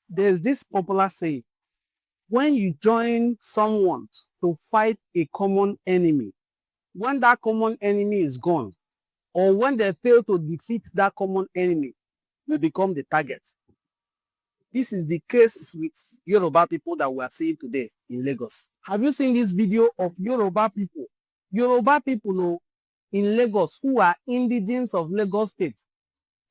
There's this popular saying, when you join someone to fight a common enemy, when that common enemy is gone, or when they fail to defeat that common enemy, you become the target. This is the case with Yoruba people that we are seeing today in Lagos. Have you seen this video of Yoruba people? Yoruba people in Lagos who are indigenes of Lagos State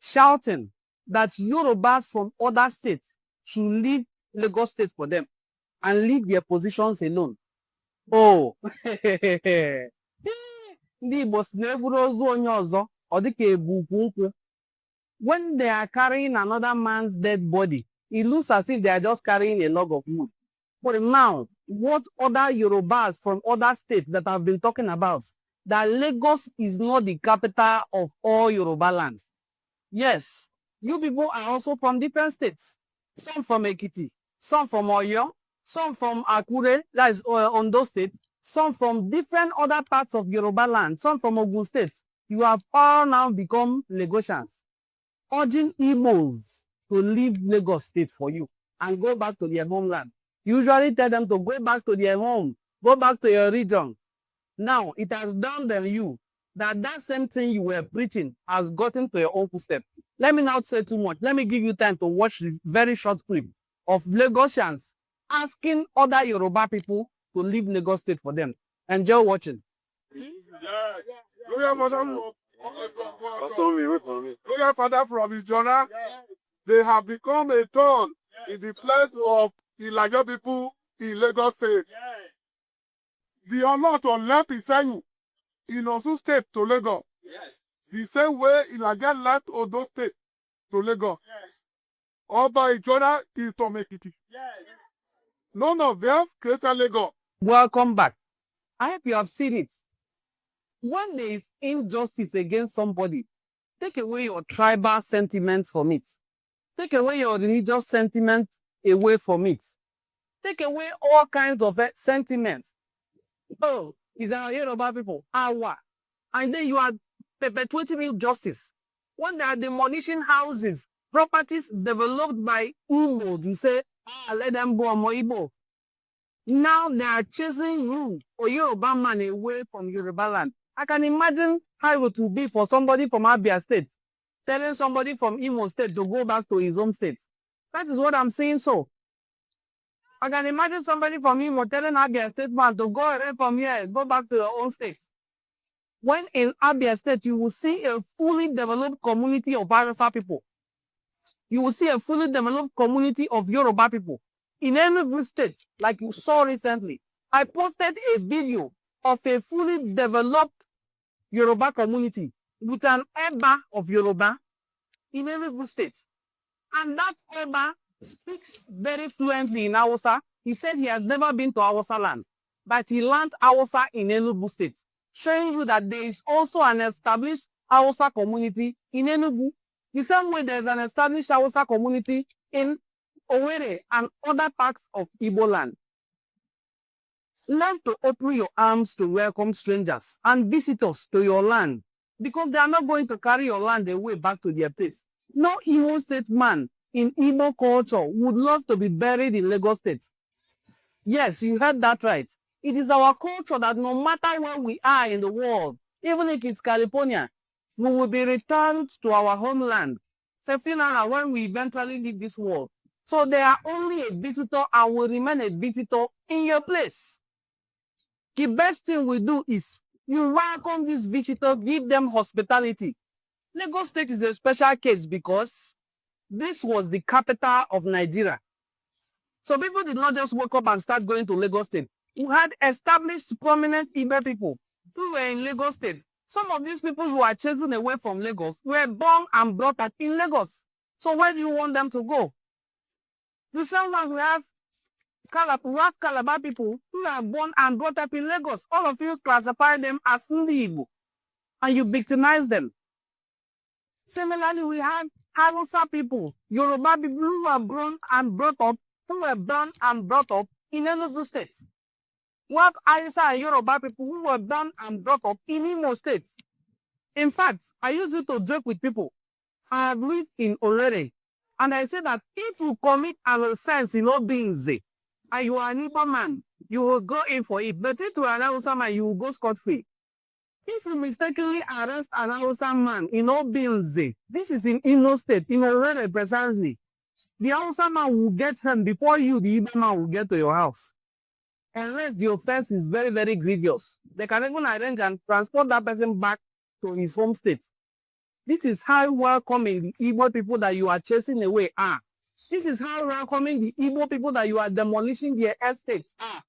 shouting that Yorubas from other states should leave Lagos State for them and leave their positions alone. Oh, ndị Igbo si na-eburu ozu onye ọzọ ọ dịka ebu ukwu nkwụ. When they are carrying another man's dead body, it looks as if they are just carrying a log of wood. But now, what other Yorubas from other states that I've been talking about, that Lagos is not the capital of all Yoruba land. Yes, you people are also from different states. Some from Ekiti, some from Oyo, some from Akure, that is Ondo State, some from different other parts of Yoruba land, some from Ogun State. You have all now become Lagosians, urging Igbos to leave Lagos State for you and go back to their homeland. You usually tell them to go back to their home, go back to your region. Now, it has dawned on you that that same thing you were preaching has gotten to your own footstep. Let me not say too much. Let me give you time to watch this very short clip of Lagosians asking other Yoruba people to leave Lagos State for them. Enjoy watching. Look at father from his journal. They have become a thorn in the place of the Elijah people in Lagos State. The honor to left Iseyin in Osun State to Lagos. The same way Elijah left Ondo State to Lagos. Oba Ijona is from Ekiti. None of them created Lagos. Welcome back. I hope you have seen it. When there is injustice against somebody, take away your tribal sentiments from it. Take away your religious sentiment away from it. Take away all kinds of sentiments. Oh, is our Yoruba people? Awa. And then you are perpetuating injustice. When they are demolishing houses, properties developed by Igbo, you say, let them go Igbo. Now they are chasing you or Yoruba man away from Yoruba land. I can imagine how it would be for somebody from Abia State telling somebody from Imo State to go back to his own state. That is what I'm saying. So I can imagine somebody from Imo telling Abia State man to go away from here, go back to your own state. When in Abia State, you will see a fully developed community of Hausa people. You will see a fully developed community of Yoruba people. In any state, like you saw recently, I posted a video of a fully developed Yoruba community with an Eba of Yoruba in every state. And that Eba speaks very fluently in Hausa. He said he has never been to Hausa land, but he learned Hausa in Enugu State, showing you that there is also an established Hausa community in Enugu. The same way there is an established Hausa community in Owerri and other parts of Igbo land. Learn to open your arms to welcome strangers and visitors to your land, because they are not going to carry your land away back to their place. No Imo State man in Igbo culture would love to be buried in Lagos State. Yes, you heard that right. It is our culture that no matter where we are in the world, even if it's California, we will be returned to our homeland, Sefinara, when we eventually leave this world. So they are only a visitor and will remain a visitor in your place. The best thing we do is you welcome this visitor, give them hospitality. Lagos State is a special case because this was the capital of Nigeria. So people did not just wake up and start going to Lagos State. We had established prominent Igbo people who were in Lagos State. Some of these people who are chasing away from Lagos were born and brought up in Lagos. So where do you want them to go? The same one we have Calabar people who are born and brought up in Lagos. All of you classify them as Ndi Igbo and you victimize them. Similarly, we have Hausa people, Yoruba people who were born and brought up, in Enugu State. We have Hausa and Yoruba people who were born and brought up in Imo State. In fact, I used it to joke with people. I have lived in Owerri And I say that if you commit an offense in Obinze, and you are an Igbo man, you will go in for it. But if you are an Hausa man, you will go scot-free. If you mistakenly arrest an Hausa man in Obinze, this is in Imo State, in Owerri precisely, the Hausa man will get home before you, the Igbo man, will get to your house. Unless the offense is very, very grievous. They can even arrange and transport that person back to his home state. This is how welcoming the Igbo people that you are chasing away are. This is how welcoming the Igbo people that you are demolishing their estates are.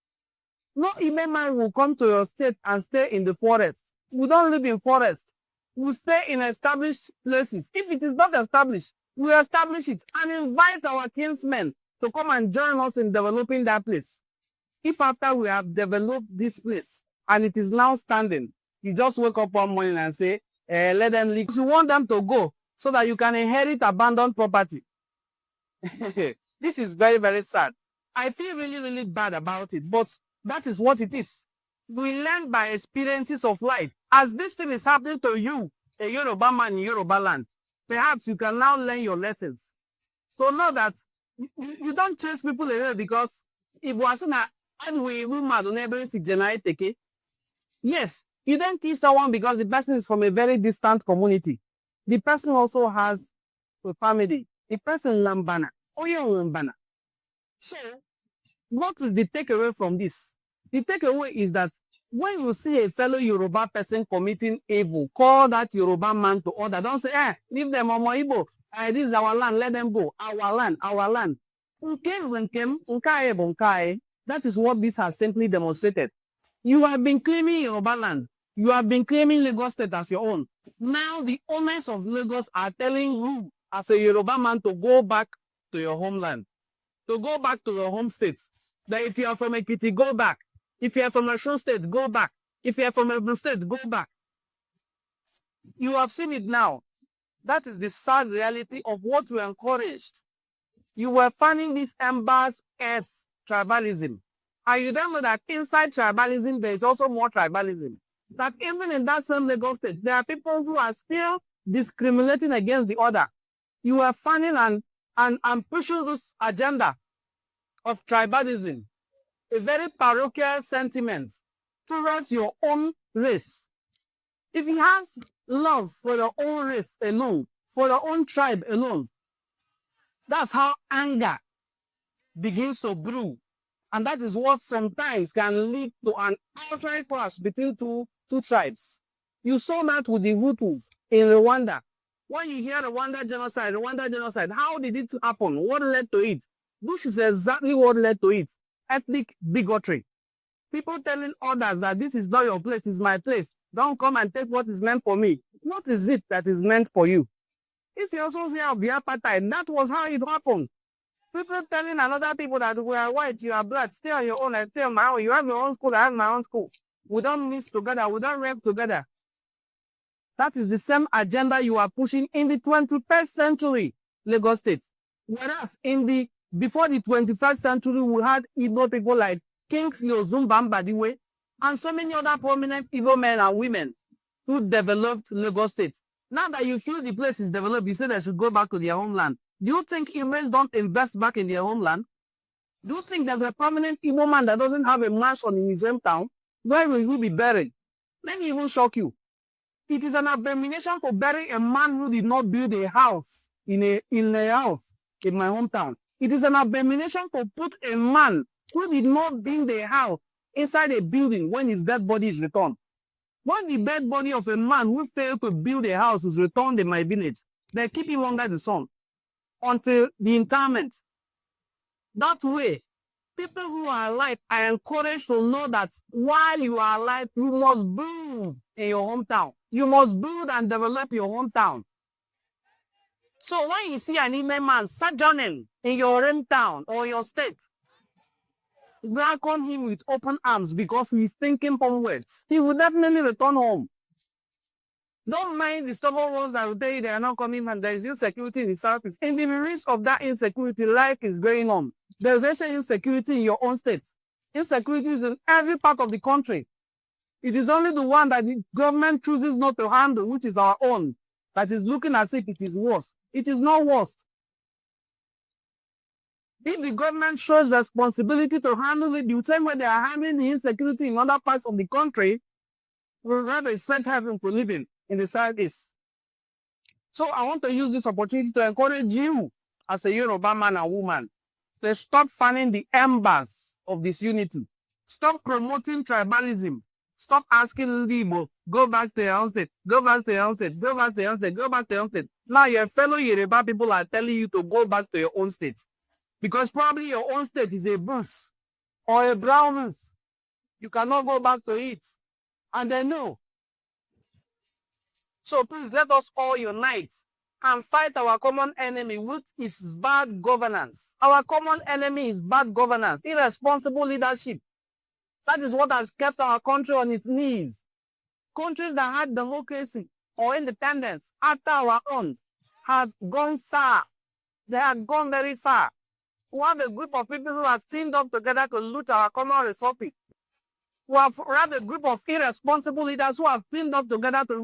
No Igbo man will come to your state and stay in the forest. We don't live in forest. We stay in established places. If it is not established, we establish it and invite our kinsmen to come and join us in developing that place. If after we have developed this place and it is now standing, you just wake up one morning and say, let them leave. You want them to go so that you can inherit abandoned property. This is very, very sad. I feel really, really bad about it, but that is what it is. We learn by experiences of life. As this thing is happening to you, a Yoruba man in Yoruba land, perhaps you can now learn your lessons. So know that you don't chase people away because if was not yes, you don't kill someone because the person is from a very distant community. The person also has a family. The person lambana. Oh, yeah, lambana. So, what is the takeaway from this? The takeaway is that when you see a fellow Yoruba person committing evil, call that Yoruba man to order. Don't say, leave them on my Igbo. This is our land, let them go. Our land, our land. That is what this has simply demonstrated. You have been claiming Yoruba land. You have been claiming Lagos State as your own. Now the owners of Lagos are telling you as a Yoruba man to go back to your homeland, to go back to your home state. That if you are from Ekiti, go back. If you are from Osun State, go back. If you are from Edo State, go back. You have seen it now. That is the sad reality of what we encouraged. You were fanning these embers as tribalism. And you don't know that inside tribalism, there is also more tribalism. That even in that same Lagos State, there are people who are still discriminating against the other. You are fanning and pushing this agenda of tribalism, a very parochial sentiment towards your own race. If you have love for your own race alone, for your own tribe alone, that's how anger begins to brew. And that is what sometimes can lead to an outright clash between two tribes. You saw that with the Hutus in Rwanda. When you hear Rwanda genocide, how did it happen? What led to it? This is exactly what led to it. Ethnic bigotry. People telling others that this is not your place, it's my place. Don't come and take what is meant for me. What is it that is meant for you? If you also hear of the apartheid, that was how it happened. People telling another people that we are white, you are black, stay on your own, I stay on my own. You have your own school, I have my own school. We don't mix together, we don't rap together. That is the same agenda you are pushing in the 21st century, Lagos State. Whereas before the 21st century, we had Igbo people like Kingsley Ozumbambadiwe and so many other prominent Igbo men and women who developed Lagos State. Now that you feel the place is developed, you say they should go back to their homeland. Do you think Igbos don't invest back in their homeland? Do you think there's a prominent Igbo man that doesn't have a mansion in his hometown? Where will you be buried? Let me even shock you. It is an abomination to bury a man who did not build a house in a house in my hometown. It is an abomination to put a man who did not build a house inside a building when his dead body is returned. When the dead body of a man who failed to build a house is returned in my village, they keep him under the sun until the interment. That way, people who are alive are encouraged to know that while you are alive, you must build in your hometown. You must build and develop your hometown. So when you see an Igbo man sojourning in your hometown or your state, welcome him with open arms because he's thinking onwards. He will definitely return home. Don't mind the stubborn ones that will tell you they are not coming and there is insecurity in the southeast. In the midst of that insecurity, life is going on. There is also insecurity in your own state. Insecurity is in every part of the country. It is only the one that the government chooses not to handle, which is our own, that is looking as if it is worse. It is not worse. If the government shows responsibility to handle it the same way they are handling the insecurity in other parts of the country, we rather a safe haven to live in the Southeast. So I want to use this opportunity to encourage you as a Yoruba man and woman to stop fanning the embers of disunity. Stop promoting tribalism. Stop asking Igbo, go back to your own state, go back to your own state, go back to your own state, go back to your own state. Now your fellow Yoruba people are telling you to go back to your own state. Because probably your own state is a bush or a brownness. You cannot go back to it. And they know. So please let us all unite and fight our common enemy, which is bad governance. Our common enemy is bad governance, irresponsible leadership. That is what has kept our country on its knees. Countries that had democracy or independence after our own have gone far. They have gone very far. We have a group of people who have teamed up together to loot our common resources. We have rather a group of irresponsible leaders who have teamed up together to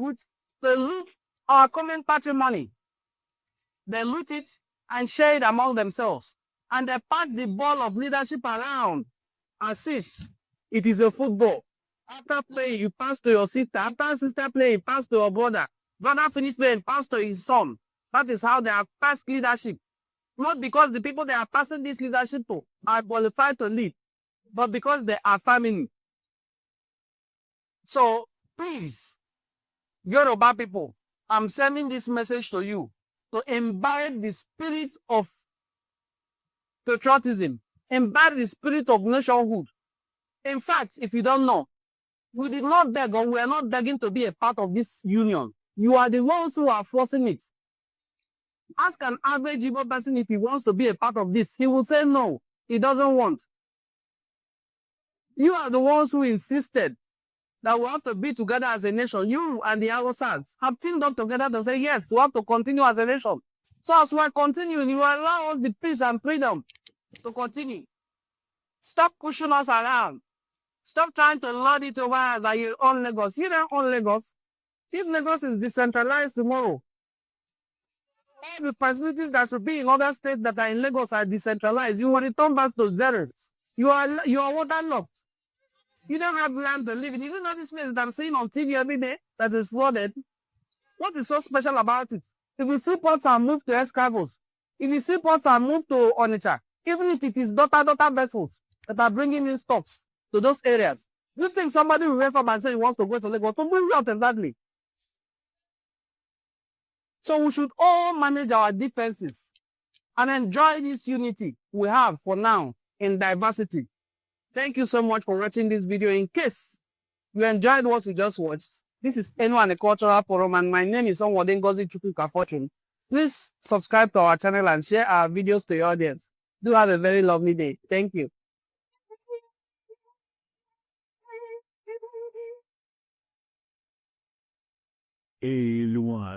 loot our common patrimony. They loot it and share it among themselves. And they pass the ball of leadership around as if it is a football. After playing, you pass to your sister. After sister playing, pass to your brother. Brother finish playing, pass to his son. That is how they have passed leadership. Not because the people they are passing this leadership to are qualified to lead, but because they are family. So please, Yoruba people, I'm sending this message to you to imbibe the spirit of patriotism, imbibe the spirit of nationhood. In fact, if you don't know, we did not beg or we are not begging to be a part of this union. You are the ones who are forcing it. Ask an average Igbo person if he wants to be a part of this. He will say no, he doesn't want. You are the ones who insisted that we have to be together as a nation. You and the Hausas have teamed up together to say, yes, we have to continue as a nation. So as we are continuing, you allow us the peace and freedom to continue. Stop pushing us around. Stop trying to lord it over us that you own Lagos. You don't own Lagos. If Lagos is decentralized tomorrow, all the facilities that should be in other states that are in Lagos are decentralized. You will return back to zero. You are waterlogged. You don't have land to live in. Is it not this place that I'm seeing on TV every day that is flooded? What is so special about it? If you see ports are moved to escargots, if you see ports are moved to Onitsha, even if it is daughter vessels that are bringing in stuffs to those areas, you think somebody will wake up and say he wants to go to Lagos? To move out exactly. So we should all manage our differences and enjoy this unity we have for now in diversity. Thank you so much for watching this video. In case you enjoyed what you just watched, this is Enu and the Cultural Forum, and my name is Onwode Ngozi Chukwuka Fortune. Please subscribe to our channel and share our videos to your audience. Do have a very lovely day. Thank you. Eloi.